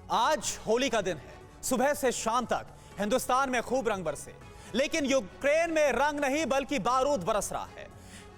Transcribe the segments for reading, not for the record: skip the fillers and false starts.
आज होली का दिन है। सुबह से शाम तक हिंदुस्तान में खूब रंग बरसे, लेकिन यूक्रेन में रंग नहीं बल्कि बारूद बरस रहा है।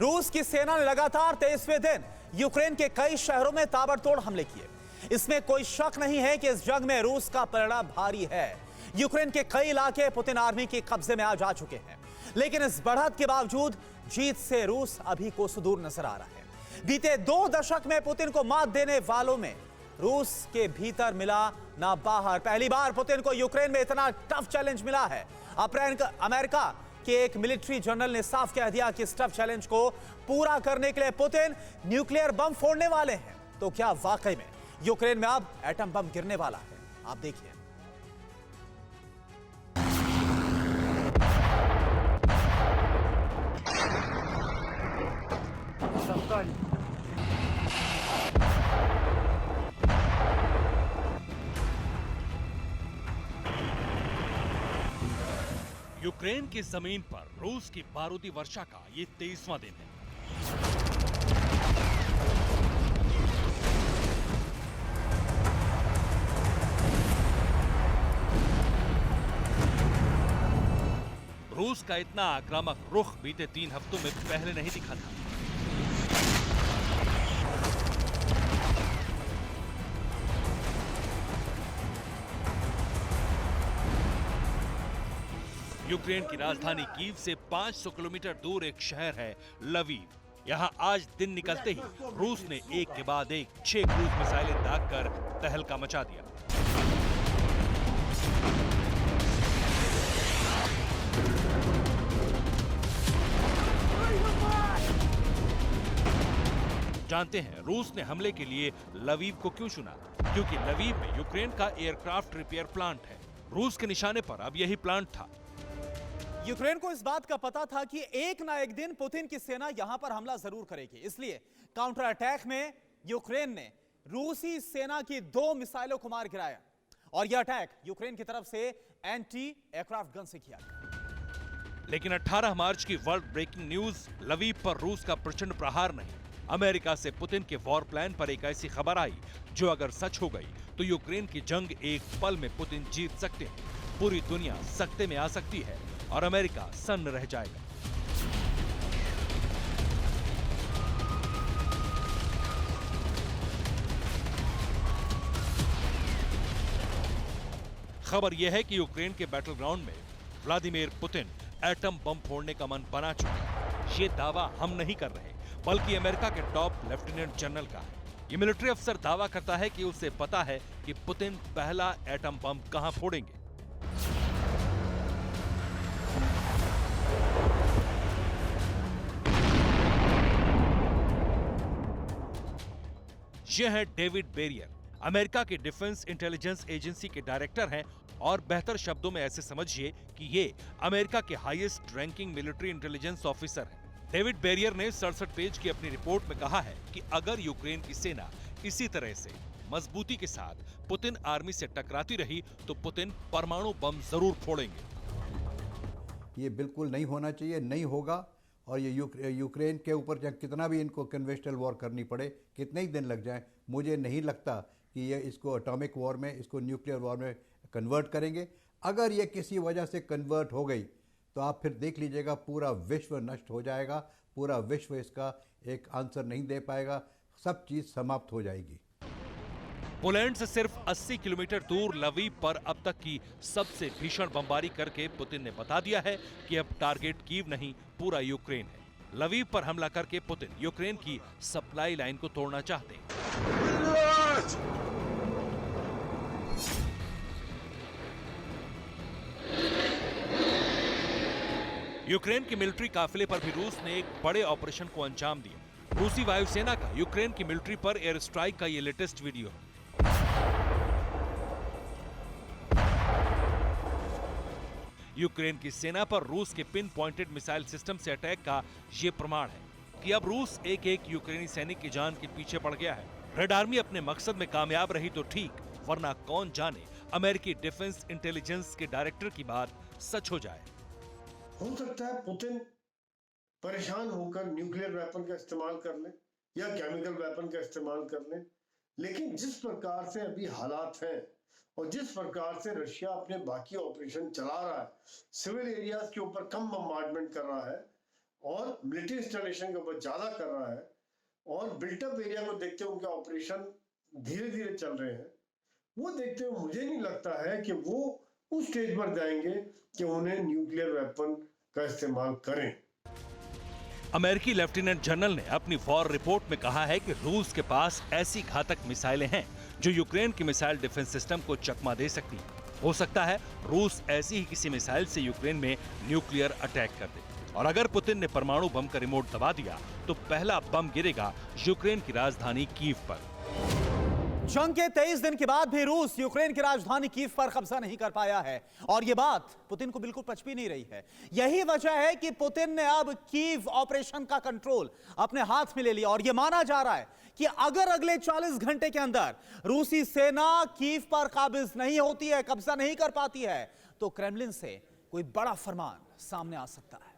रूस की सेना ने लगातार 23वें दिन यूक्रेन के कई शहरों में ताबड़तोड़ हमले किए। इसमें कोई शक नहीं है कि इस जंग में रूस का परिणाम भारी है। यूक्रेन के कई इलाके पुतिन आर्मी के कब्जे में आ जा चुके हैं, लेकिन इस बढ़त के बावजूद जीत से रूस अभी कोसों दूर नजर आ रहा है। बीते 2 दशक में पुतिन को मात देने वालों में रूस के भीतर मिला ना बाहर। पहली बार पुतिन को यूक्रेन में इतना टफ चैलेंज मिला है। अमेरिका के एक मिलिट्री जनरल ने साफ कह दिया कि इस टफ चैलेंज को पूरा करने के लिए पुतिन न्यूक्लियर बम फोड़ने वाले हैं। तो क्या वाकई में यूक्रेन में अब एटम बम गिरने वाला है? आप देखिए। यूक्रेन की जमीन पर रूस की बारूदी वर्षा का ये 23वां दिन है। रूस का इतना आक्रामक रुख बीते 3 हफ्तों में पहले नहीं दिखा था। यूक्रेन की राजधानी कीव से 500 किलोमीटर दूर एक शहर है लवीव। यहां आज दिन निकलते ही रूस ने एक के बाद एक 6 क्रूज मिसाइलें दागकर तहलका मचा दिया। जानते हैं रूस ने हमले के लिए लवीव को क्यों चुना? क्योंकि लवीव में यूक्रेन का एयरक्राफ्ट रिपेयर प्लांट है। रूस के निशाने पर अब यही प्लांट था। यूक्रेन को इस बात का पता था कि एक ना एक दिन पुतिन की सेना यहां पर हमला जरूर करेगी, इसलिए काउंटर अटैक में यूक्रेन ने रूसी सेना की 2 मिसाइलों को मार गिराया। और यह अटैक यूक्रेन की तरफ से एंटी एयरक्राफ्ट गन से किया गया। लेकिन 18 मार्च की वर्ल्ड ब्रेकिंग न्यूज लवीव पर रूस का प्रचंड प्रहार नहीं, अमेरिका से पुतिन के वॉर प्लान पर एक ऐसी खबर आई जो अगर सच हो गई तो यूक्रेन की जंग एक पल में पुतिन जीत सकते हैं। पूरी दुनिया सख्ते में आ सकती है और अमेरिका सन्न रह जाएगा। खबर यह है कि यूक्रेन के बैटल ग्राउंड में व्लादिमीर पुतिन एटम बम फोड़ने का मन बना चुके हैं। ये दावा हम नहीं कर रहे, बल्कि अमेरिका के टॉप लेफ्टिनेंट जनरल का है। ये मिलिट्री अफसर दावा करता है कि उसे पता है कि पुतिन पहला एटम बम कहां फोड़ेंगे। ये है डेविड बेरियर, अमेरिका की डिफेंस इंटेलिजेंस एजेंसी के डायरेक्टर हैं और बेहतर शब्दों में ऐसे समझिए कि ये अमेरिका के highest ranking military intelligence officer हैं। डेविड बेरियर ने 67 पेज की अपनी रिपोर्ट में कहा है कि अगर यूक्रेन की सेना इसी तरह से मजबूती के साथ पुतिन आर्मी से टकराती रही तो पुतिन परमाणु बम जरूर फोड़ेंगे। ये बिल्कुल नहीं होना चाहिए, नहीं होगा। और ये यूक्रेन के ऊपर कितना भी इनको कन्वेंशनल वॉर करनी पड़े, कितने ही दिन लग जाएं, मुझे नहीं लगता कि ये इसको एटॉमिक वॉर में, इसको न्यूक्लियर वॉर में कन्वर्ट करेंगे। अगर ये किसी वजह से कन्वर्ट हो गई तो आप फिर देख लीजिएगा पूरा विश्व नष्ट हो जाएगा, पूरा विश्व इसका एक आंसर नहीं दे पाएगा, सब चीज समाप्त हो जाएगी। पोलैंड से सिर्फ 80 किलोमीटर दूर लवीव पर अब तक की सबसे भीषण बमबारी करके पुतिन ने बता दिया है कि अब टारगेट कीव नहीं पूरा यूक्रेन है। लवीव पर हमला करके पुतिन यूक्रेन की सप्लाई लाइन को तोड़ना चाहते हैं। यूक्रेन की मिलिट्री काफिले पर भी रूस ने एक बड़े ऑपरेशन को अंजाम दिया। रूसी वायुसेना का यूक्रेन की मिलिट्री पर एयर स्ट्राइक का ये लेटेस्ट वीडियो है। यूक्रेन की सेना पर रूस के पिन पॉइंटेड मिसाइल सिस्टम से अटैक का ये प्रमाण है कि अब रूस एक एक यूक्रेनी सैनिक की जान के पीछे पड़ गया है। रेड आर्मी अपने मकसद में कामयाब रही तो ठीक, वरना कौन जाने अमेरिकी डिफेंस इंटेलिजेंस के डायरेक्टर की बात सच हो जाए। हो सकता है पुतिन परेशान होकर न्यूक्लियर वेपन का इस्तेमाल कर ले या केमिकल वेपन का इस्तेमाल कर ले, लेकिन जिस प्रकार से अभी हालात हैं और जिस प्रकार से रशिया अपने बाकी ऑपरेशन चला रहा है, सिविल एरियाज के ऊपर कम बम्बार्डमेंट कर रहा है और मिलिट्री इंस्टॉलेशन के ऊपर ज्यादा कर रहा है और बिल्टअप एरिया को देखते हुए उनके ऑपरेशन धीरे धीरे चल रहे हैं, वो देखते हुए मुझे नहीं लगता है कि वो उस स्टेज पर जाएंगे कि उन्हें न्यूक्लियर वेपन का इस्तेमाल करें। अमेरिकी लेफ्टिनेंट जनरल ने अपनी वॉर रिपोर्ट में कहा है कि रूस के पास ऐसी घातक मिसाइलें हैं जो यूक्रेन की मिसाइल डिफेंस सिस्टम को चकमा दे सकती है। हो सकता है रूस ऐसी ही किसी मिसाइल से यूक्रेन में न्यूक्लियर अटैक कर दे, और अगर पुतिन ने परमाणु बम का रिमोट दबा दिया तो पहला बम गिरेगा यूक्रेन की राजधानी कीव पर। जंग के 23 दिन के बाद भी रूस यूक्रेन की राजधानी कीव पर कब्जा नहीं कर पाया है और यह बात पुतिन को बिल्कुल पच भी नहीं रही है। यही वजह है कि पुतिन ने अब कीव ऑपरेशन का कंट्रोल अपने हाथ में ले लिया और यह माना जा रहा है कि अगर अगले 40 घंटे के अंदर रूसी सेना कीव पर काबिज नहीं होती है, कब्जा नहीं कर पाती है, तो क्रेमलिन से कोई बड़ा फरमान सामने आ सकता है।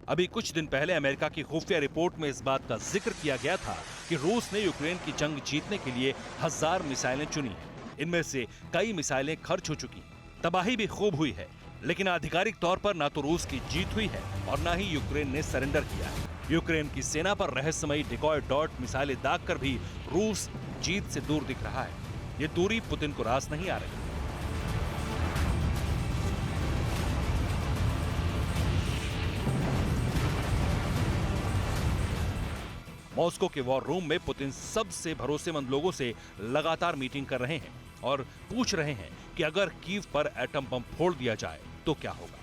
अभी कुछ दिन पहले अमेरिका की खुफिया रिपोर्ट में इस बात का जिक्र किया गया था कि रूस ने यूक्रेन की जंग जीतने के लिए 1000 मिसाइलें चुनी हैं। इनमें से कई मिसाइलें खर्च हो चुकी, तबाही भी खूब हुई है, लेकिन आधिकारिक तौर पर ना तो रूस की जीत हुई है और ना ही यूक्रेन ने सरेंडर किया है। यूक्रेन की सेना पर रहस्यमयी डिकॉय डॉट मिसाइलें दागकर भी रूस जीत से दूर दिख रहा है। ये दूरी पुतिन को रास नहीं आ रही। मॉस्को के वॉर रूम में पुतिन सबसे भरोसेमंद लोगों से लगातार मीटिंग कर रहे हैं और पूछ रहे हैं कि अगर कीव पर एटम बम फोड़ दिया जाए तो क्या होगा।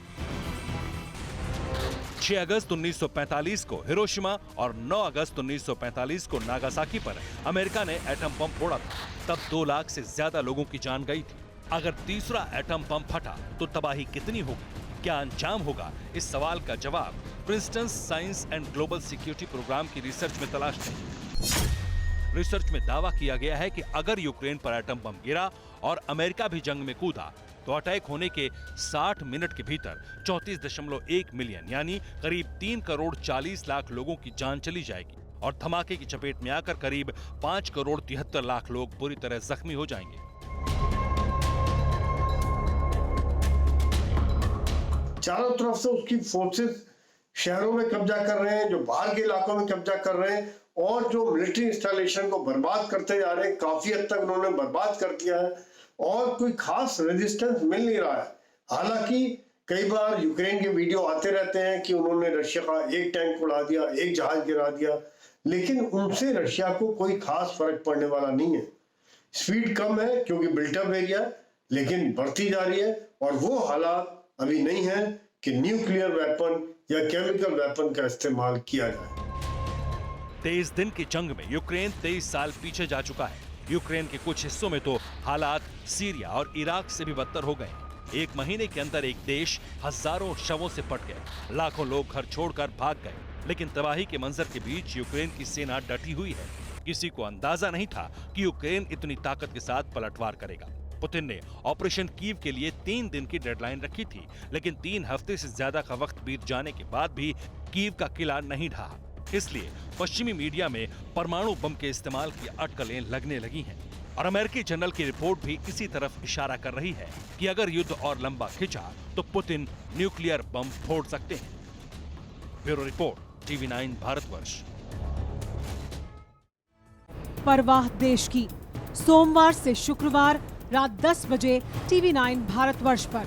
6 अगस्त 1945 को हिरोशिमा और 9 अगस्त 1945 को नागासाकी पर अमेरिका ने एटम बम फोड़ा था। तब 2 लाख से ज्यादा लोगों की जान गई थी। अगर तीसरा एटम बम फटा तो तबाही कितनी होगी, क्या अंजाम होगा? इस सवाल का जवाब Princeton science and global security program की रिसर्च में तलाशते हैं। रिसर्च में दावा किया गया है कि अगर यूक्रेन पर एटम बम गिरा और अमेरिका भी जंग में कूदा तो अटैक होने के 60 मिनट के भीतर 34.1 मिलियन यानी करीब 3 करोड़ 40 लाख लोगों की जान चली जाएगी और धमाके की चपेट में आकर करीब 5 करोड़ 73 लाख लोग बुरी तरह जख्मी हो जाएंगे। चारों तरफ से उसकी फोर्सेस शहरों में कब्जा कर रहे हैं, जो बाहर के इलाकों में कब्जा कर रहे हैं और जो मिलिट्री इंस्टॉलेशन को बर्बाद करते जा रहे हैं। काफी हद तक उन्होंने बर्बाद कर दिया है और कोई खास रेजिस्टेंस मिल नहीं रहा है। हालांकि कई बार यूक्रेन के वीडियो आते रहते हैं कि उन्होंने रशिया का एक टैंक उड़ा दिया, एक जहाज गिरा दिया, लेकिन उनसे रशिया को कोई खास फर्क पड़ने वाला नहीं है। स्पीड कम है क्योंकि बिल्टअप एरिया, लेकिन बढ़ती जा रही है और वो हालात अभी नहीं है कि न्यूक्लियर वेपन या केमिकल वेपन का इस्तेमाल किया जाए। 23 दिन की जंग में यूक्रेन 23 साल पीछे जा चुका है। यूक्रेन के कुछ हिस्सों में तो हालात सीरिया और इराक से भी बदतर हो गए। एक महीने के अंदर एक देश हजारों शवों से पट गए, लाखों लोग घर छोड़कर भाग गए, लेकिन तबाही के मंजर के बीच यूक्रेन की सेना डटी हुई है। किसी को अंदाजा नहीं था कि यूक्रेन इतनी ताकत के साथ पलटवार करेगा। पुतिन ने ऑपरेशन कीव के लिए 3 दिन की डेडलाइन रखी थी, लेकिन 3 हफ्ते से ज्यादा का वक्त बीत जाने के बाद भी कीव का किला नहीं ढहा। इसलिए पश्चिमी मीडिया में परमाणु बम के इस्तेमाल की अटकलें लगने लगी हैं और अमेरिकी जनरल की रिपोर्ट भी इसी तरफ इशारा कर रही है कि अगर युद्ध और लंबा खिंचा तो पुतिन न्यूक्लियर बम फोड़ सकते हैं। Bureau report, TV9 Bharatvarsh. परवाह देश की, सोमवार से शुक्रवार रात 10 बजे TV9 भारतवर्ष पर।